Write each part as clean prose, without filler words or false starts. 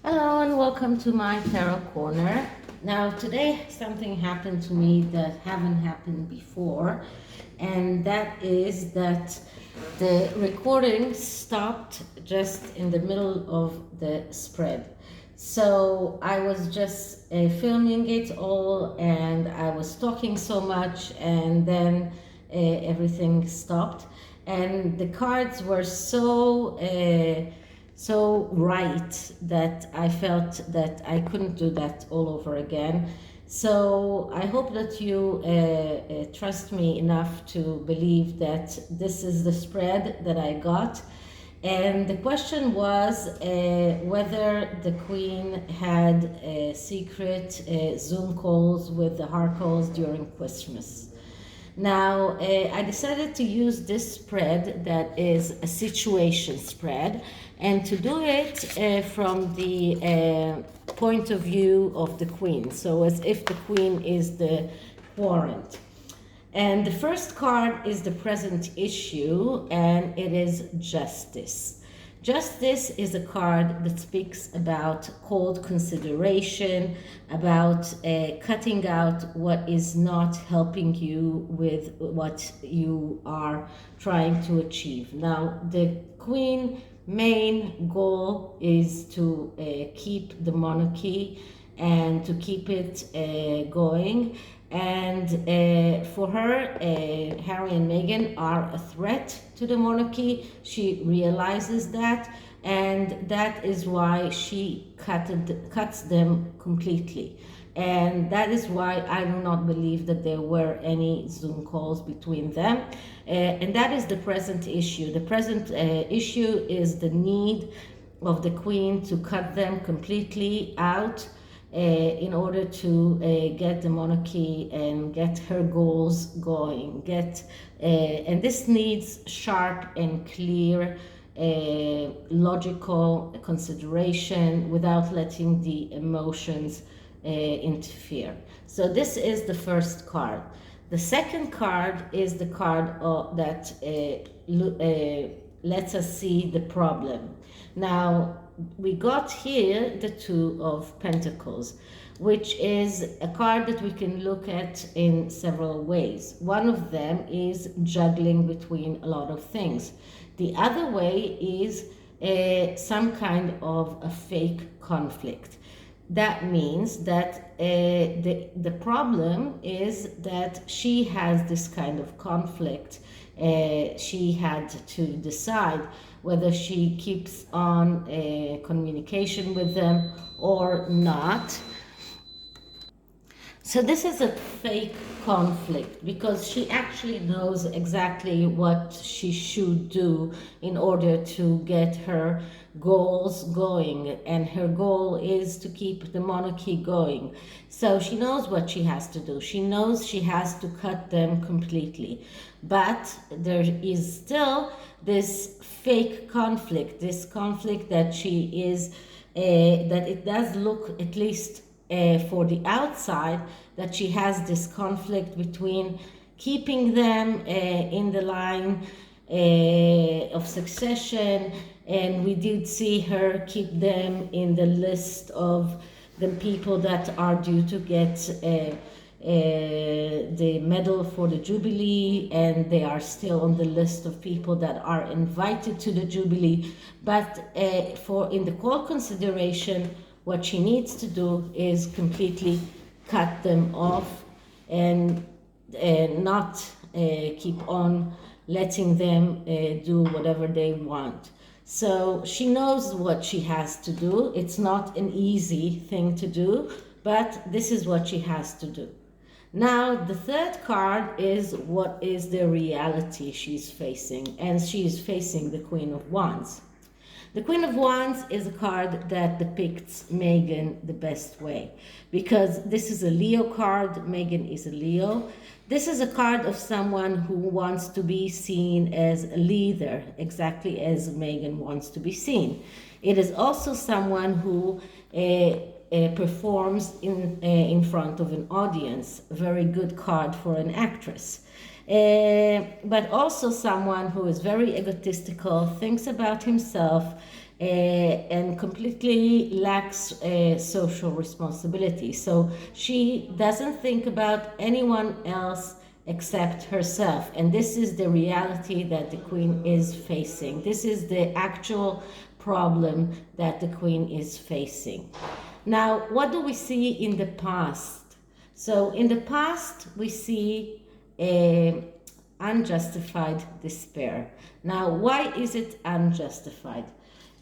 Hello and welcome to my tarot corner. Now today something happened to me that haven't happened before, and that is that the recording stopped just in the middle of the spread. So I was just filming it all, and I was talking so much, and then everything stopped, and the cards were so right that I felt that I couldn't do that all over again. So I hope that you trust me enough to believe that this is the spread that I got. And the question was whether the Queen had secret Zoom calls with the harkles during Christmas. Now, I decided to use this spread that is a situation spread, and to do it from the point of view of the Queen, so as if the Queen is the warrant. And the first card is the present issue, and it is Justice. Justice is a card that speaks about cold consideration, about cutting out what is not helping you with what you are trying to achieve. Now, the Queen main goal is to keep the monarchy and to keep it going. And for her, Harry and Meghan are a threat to the monarchy. She realizes that, and that is why she cuts them completely. And that is why I do not believe that there were any Zoom calls between them. And that is the present issue. The present issue is the need of the Queen to cut them completely out in order to get the monarchy and get her goals going. And this needs sharp and clear logical consideration without letting the emotions interfere. So this is the first card. The second card is the card that lets us see the problem. Now, we got here the Two of Pentacles, which is a card that we can look at in several ways. One of them is juggling between a lot of things. The other way is some kind of a fake conflict. That means that the problem is that she has this kind of conflict. She had to decide whether she keeps on communication with them or not. So this is a fake conflict because she actually knows exactly what she should do in order to get her goals going, and her goal is to keep the monarchy going. So she knows what she has to do. She knows she has to cut them completely. But there is still this fake conflict, this conflict that she is, that it does look, at least for the outside, that she has this conflict between keeping them in the line of succession, and we did see her keep them in the list of the people that are due to get the medal for the Jubilee, and they are still on the list of people that are invited to the Jubilee. But for in the call consideration, what she needs to do is completely cut them off and not keep on letting them do whatever they want. So she knows what she has to do. It's not an easy thing to do, but this is what she has to do. Now, the third card is what is the reality she's facing, and she's facing the Queen of Wands. The Queen of Wands is a card that depicts Meghan the best way, because this is a Leo card. Meghan is a Leo. This is a card of someone who wants to be seen as a leader, exactly as Meghan wants to be seen. It is also someone who performs in front of an audience. A very good card for an actress. But also someone who is very egotistical, thinks about himself, and completely lacks social responsibility. So she doesn't think about anyone else except herself. And this is the reality that the queen is facing. This is the actual problem that the queen is facing. Now, what do we see in the past? So in the past, we see unjustified despair. Now, why is it unjustified?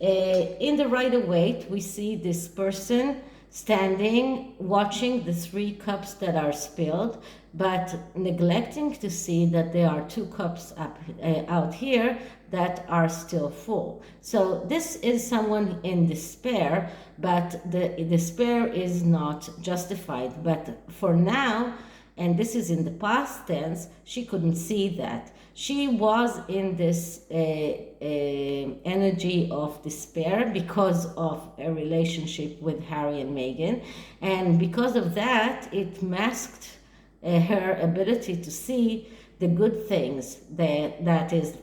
In the Rider-Waite, we see this person standing, watching the 3 cups that are spilled, but neglecting to see that there are 2 cups out here that are still full. So this is someone in despair, but the despair is not justified. But for now, and this is in the past tense, she couldn't see that. She was in this energy of despair because of a relationship with Harry and Meghan. And because of that, it masked her ability to see the good things that is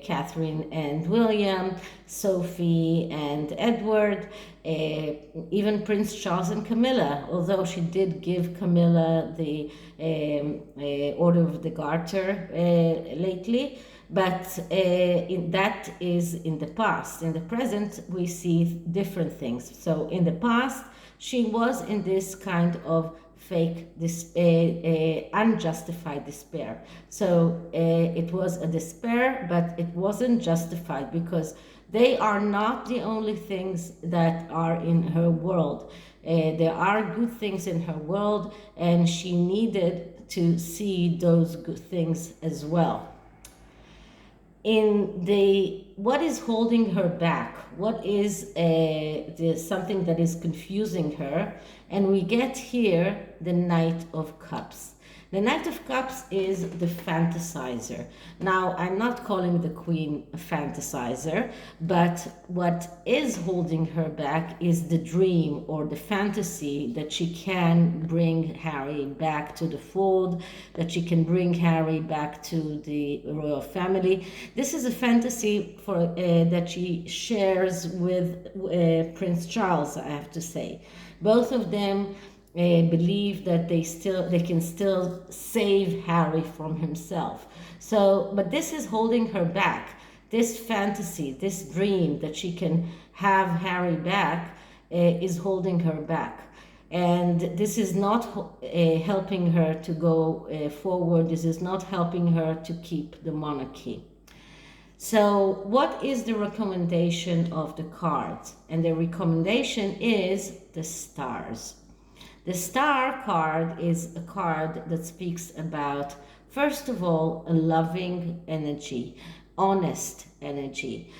Catherine and William, Sophie and Edward, even Prince Charles and Camilla, although she did give Camilla the Order of the Garter lately. But that is in the past. In the present, we see different things. So in the past, she was in this kind of fake, unjustified despair. So it was a despair, but it wasn't justified because they are not the only things that are in her world. There are good things in her world, and she needed to see those good things as well. What is holding her back? What is something that is confusing her? And we get here the Knight of Cups. The Knight of Cups is the fantasizer. Now, I'm not calling the Queen a fantasizer, but what is holding her back is the dream or the fantasy that she can bring Harry back to the fold, that she can bring Harry back to the royal family. This is a fantasy that she shares with Prince Charles, I have to say. Both of them believe that they can still save Harry from himself. So, but this is holding her back. This fantasy, this dream that she can have Harry back is holding her back. And this is not helping her to go forward. This is not helping her to keep the monarchy. So what is the recommendation of the cards? And the recommendation is the stars. The star card is a card that speaks about, first of all, a loving energy, honest energy.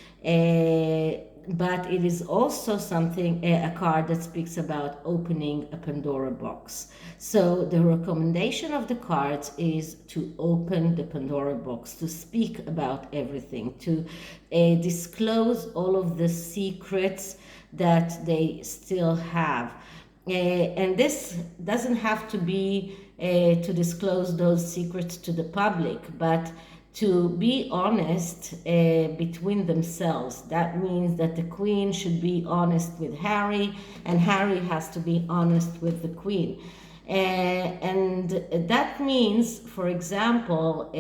But it is also a card that speaks about opening a Pandora box. So the recommendation of the cards is to open the Pandora box, to speak about everything, to disclose all of the secrets that they still have. And this doesn't have to be to disclose those secrets to the public, but to be honest between themselves. That means that the Queen should be honest with Harry, and Harry has to be honest with the Queen. And that means, for example,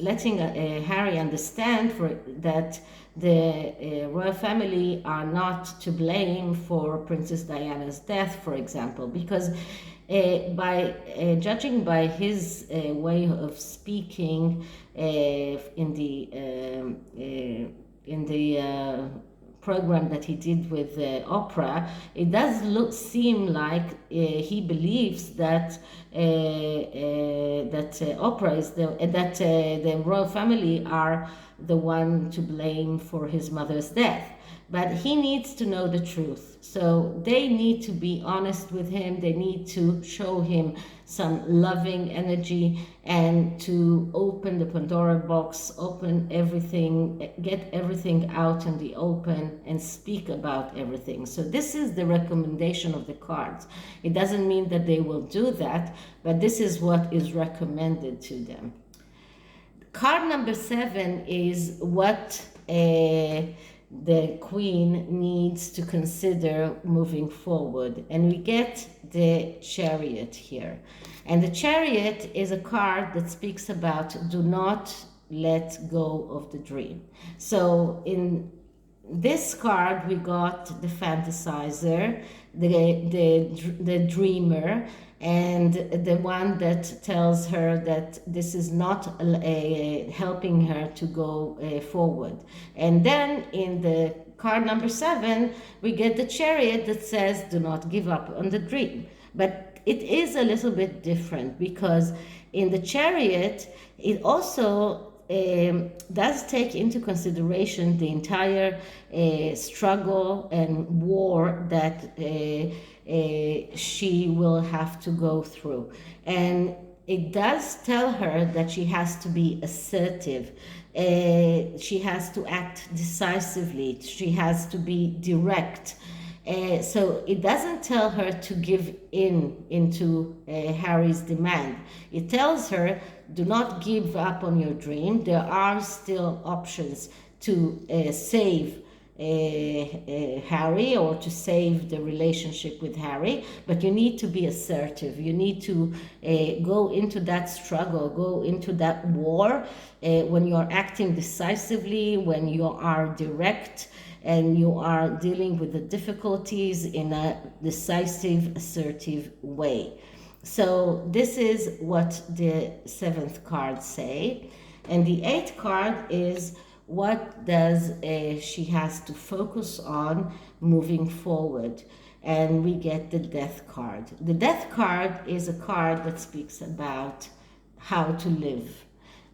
letting Harry understand that the royal family are not to blame for Princess Diana's death, for example, because by judging by his way of speaking in the program that he did with Oprah, it does seem like he believes that Oprah is the royal family are the one to blame for his mother's death. But he needs to know the truth. So they need to be honest with him. They need to show him some loving energy and to open the Pandora box, open everything, get everything out in the open and speak about everything. So this is the recommendation of the cards. It doesn't mean that they will do that, but this is what is recommended to them. Card number 7 is what the queen needs to consider moving forward. And we get the Chariot here. And the Chariot is a card that speaks about do not let go of the dream. So in this card we got the fantasizer, the dreamer, and the one that tells her that this is not helping her to go forward. And then in the card number 7 we get the Chariot that says do not give up on the dream. But it is a little bit different, because in the Chariot it also does take into consideration the entire struggle and war that she will have to go through. And it does tell her that she has to be assertive. She has to act decisively. She has to be direct. So it doesn't tell her to give into Harry's demand. It tells her, do not give up on your dream. There are still options to save Harry, or to save the relationship with Harry, but you need to be assertive. You need to go into that struggle, go into that war when you're acting decisively, when you are direct, and you are dealing with the difficulties in a decisive, assertive way. So this is what the 7th card say. And the 8th card is what does she has to focus on moving forward. And we get the Death card. The Death card is a card that speaks about how to live,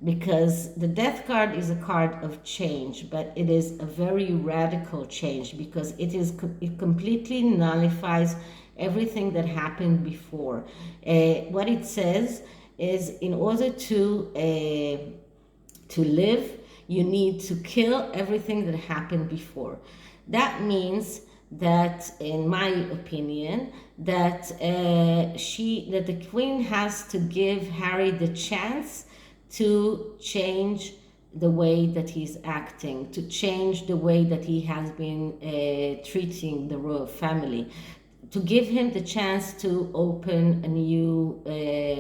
because the Death card is a card of change, but it is a very radical change, because it completely nullifies everything that happened before. What it says is, in order to live, you need to kill everything that happened before. That means that, in my opinion, that the queen has to give Harry the chance to change the way that he's acting, to change the way that he has been treating the royal family, to give him the chance to open a new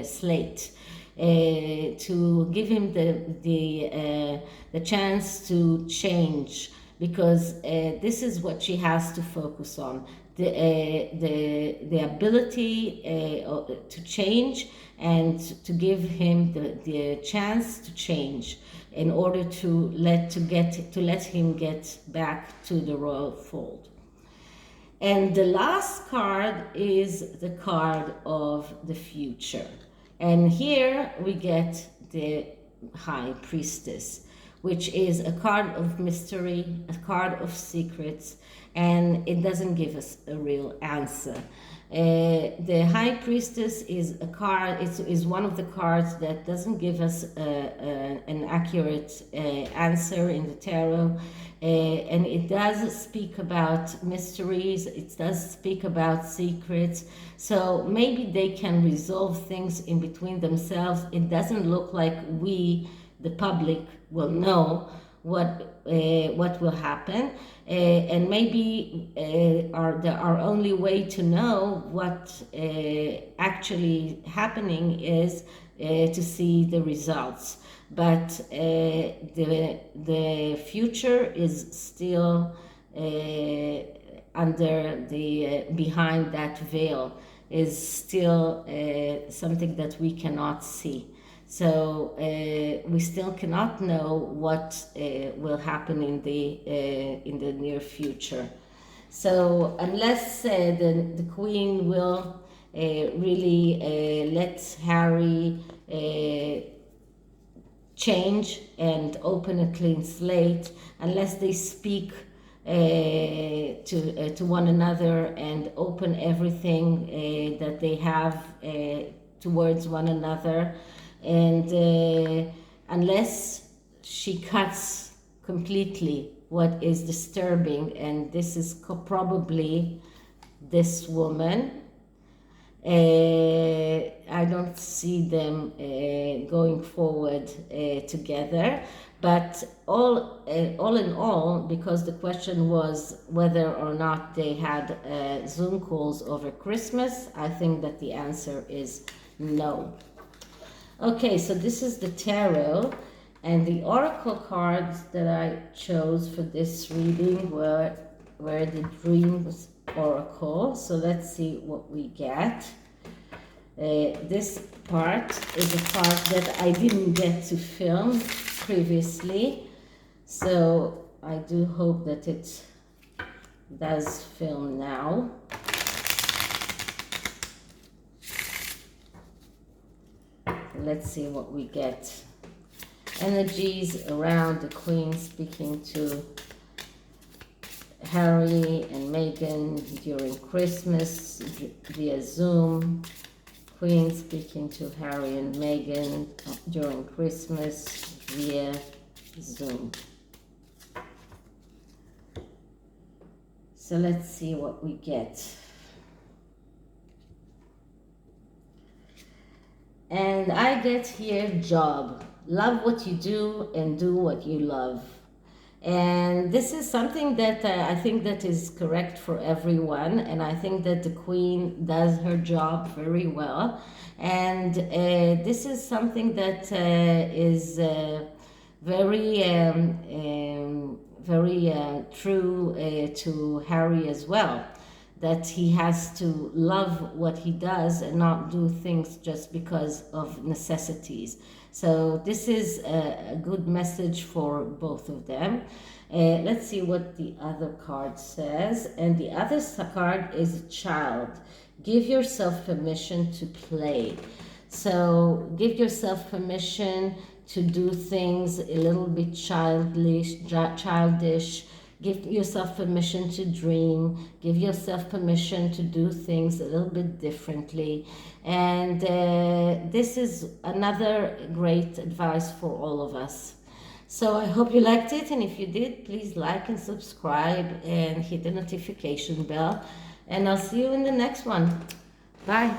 slate, to give him the chance to change, because this is what she has to focus on, the ability to change, and to give him the chance to change in order to let him get back to the royal fold. And the last card is the card of the future. And here we get the High Priestess, which is a card of mystery, a card of secrets, and it doesn't give us a real answer. The High Priestess is a card, is one of the cards that doesn't give us an accurate answer in the tarot. And it does speak about mysteries, it does speak about secrets, so maybe they can resolve things in between themselves. It doesn't look like we, the public, will know what will happen, and maybe our only way to know what actually happening is to see the results. But the future is still under the behind that veil, is still something that we cannot see. So we still cannot know what will happen in the near future. So unless the Queen will really let Harry change and open a clean slate, unless they speak to one another and open everything that they have towards one another, and unless she cuts completely what is disturbing, and this is probably this woman, I don't see them going forward together. But all in all, because the question was whether or not they had Zoom calls over Christmas, I think that the answer is no. Okay, so this is the tarot, and the oracle cards that I chose for this reading were the dreams oracle. So let's see what we get. This part is a part that I didn't get to film previously, so I do hope that it does film now. Let's see what we get. Energies around the Queen speaking to Harry and Meghan during Christmas via Zoom. Queen speaking to Harry and Meghan during Christmas via Zoom. So let's see what we get. And I get here job. Love what you do and do what you love. And this is something that I think that is correct for everyone. And I think that the Queen does her job very well. And this is something that is very true to Harry as well. That he has to love what he does and not do things just because of necessities. So this is a good message for both of them. Let's see what the other card says. And the other card is child. Give yourself permission to play. So give yourself permission to do things a little bit childish. Give yourself permission to dream. Give yourself permission to do things a little bit differently. And this is another great advice for all of us. So I hope you liked it. And if you did, please like and subscribe and hit the notification bell. And I'll see you in the next one. Bye.